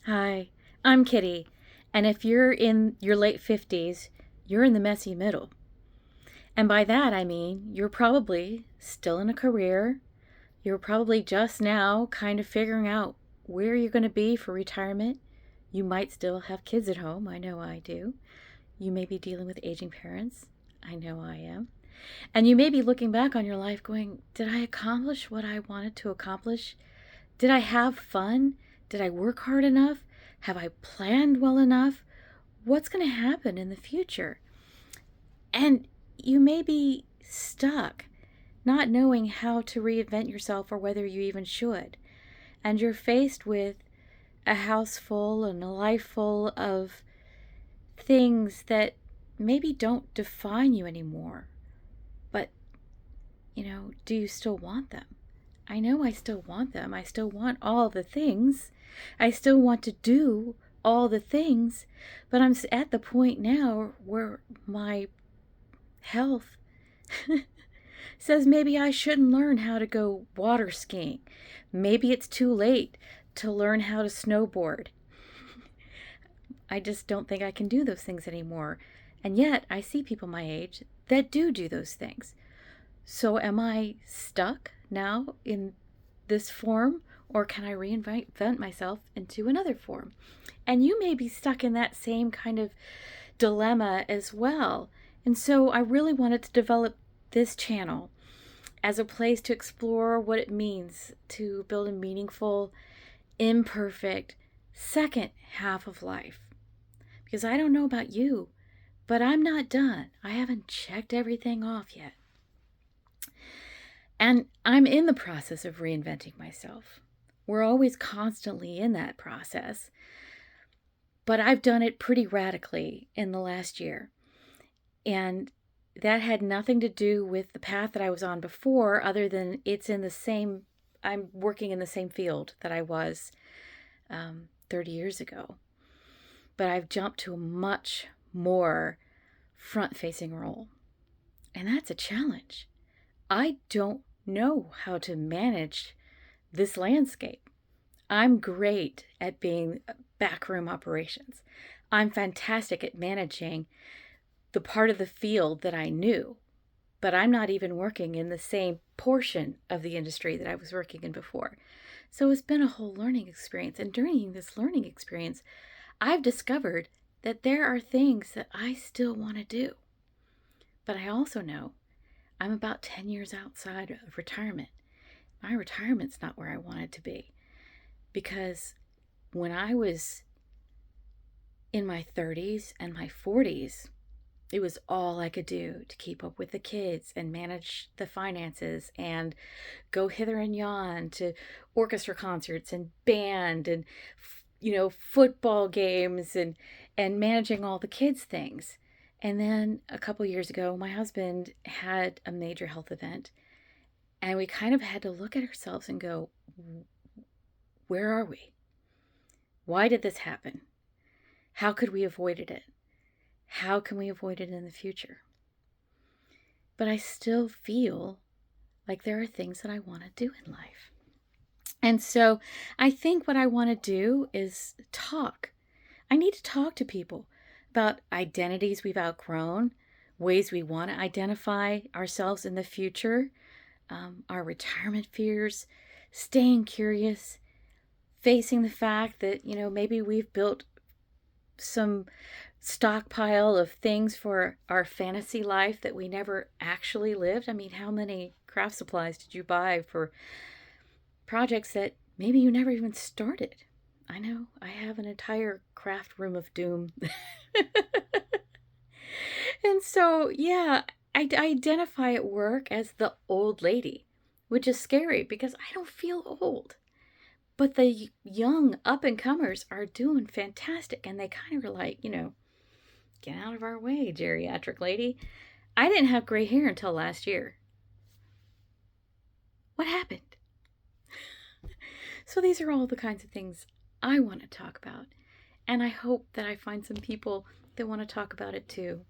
Hi, I'm Kitty, and if you're in your late 50s, you're in the messy middle. And by that I mean you're probably still in a career, you're probably just now kind of figuring out where you're going to be for retirement. You might still have kids at home, I know I do. You may be dealing with aging parents, I know I am. And you may be looking back on your life going, did I accomplish what I wanted to accomplish? Did I have fun? Did I work hard enough? Have I planned well enough? What's going to happen in the future? And you may be stuck, not knowing how to reinvent yourself or whether you even should. And you're faced with a house full and a life full of things that maybe don't define you anymore. But, do you still want them? I know I still want them. I still want all the things. I still want to do all the things. But I'm at the point now where my health says maybe I shouldn't learn how to go water skiing. Maybe it's too late to learn how to snowboard. I just don't think I can do those things anymore. And yet I see people my age that do those things. So am I stuck now in this form, or can I reinvent myself into another form? And you may be stuck in that same kind of dilemma as well. And so I really wanted to develop this channel as a place to explore what it means to build a meaningful, imperfect second half of life. Because I don't know about you, but I'm not done. I haven't checked everything off yet. And I'm in the process of reinventing myself. We're always constantly in that process. But I've done it pretty radically in the last year. And that had nothing to do with the path that I was on before, other than I'm working in the same field that I was 30 years ago. But I've jumped to a much more front-facing role. And that's a challenge. I don't know how to manage this landscape. I'm great at being backroom operations. I'm fantastic at managing the part of the field that I knew, but I'm not even working in the same portion of the industry that I was working in before. So it's been a whole learning experience. And during this learning experience, I've discovered that there are things that I still want to do. But I also know I'm about 10 years outside of retirement. My retirement's not where I wanted to be. Because when I was in my 30s and my 40s, it was all I could do to keep up with the kids and manage the finances and go hither and yon to orchestra concerts and band and, football games and managing all the kids' things. And then a couple years ago, my husband had a major health event, and we kind of had to look at ourselves and go, where are we? Why did this happen? How could we avoided it? How can we avoid it in the future? But I still feel like there are things that I want to do in life. And so I think what I want to do is talk. I need to talk to people about identities we've outgrown, ways we want to identify ourselves in the future, our retirement fears, staying curious, facing the fact that, maybe we've built some stockpile of things for our fantasy life that we never actually lived. I mean, how many craft supplies did you buy for projects that maybe you never even started? I know, I have an entire craft room of doom. And so, yeah, I identify at work as the old lady, which is scary because I don't feel old. But the young up-and-comers are doing fantastic, and they kind of are like, get out of our way, geriatric lady. I didn't have gray hair until last year. What happened? So these are all the kinds of things I want to talk about. And I hope that I find some people that want to talk about it too.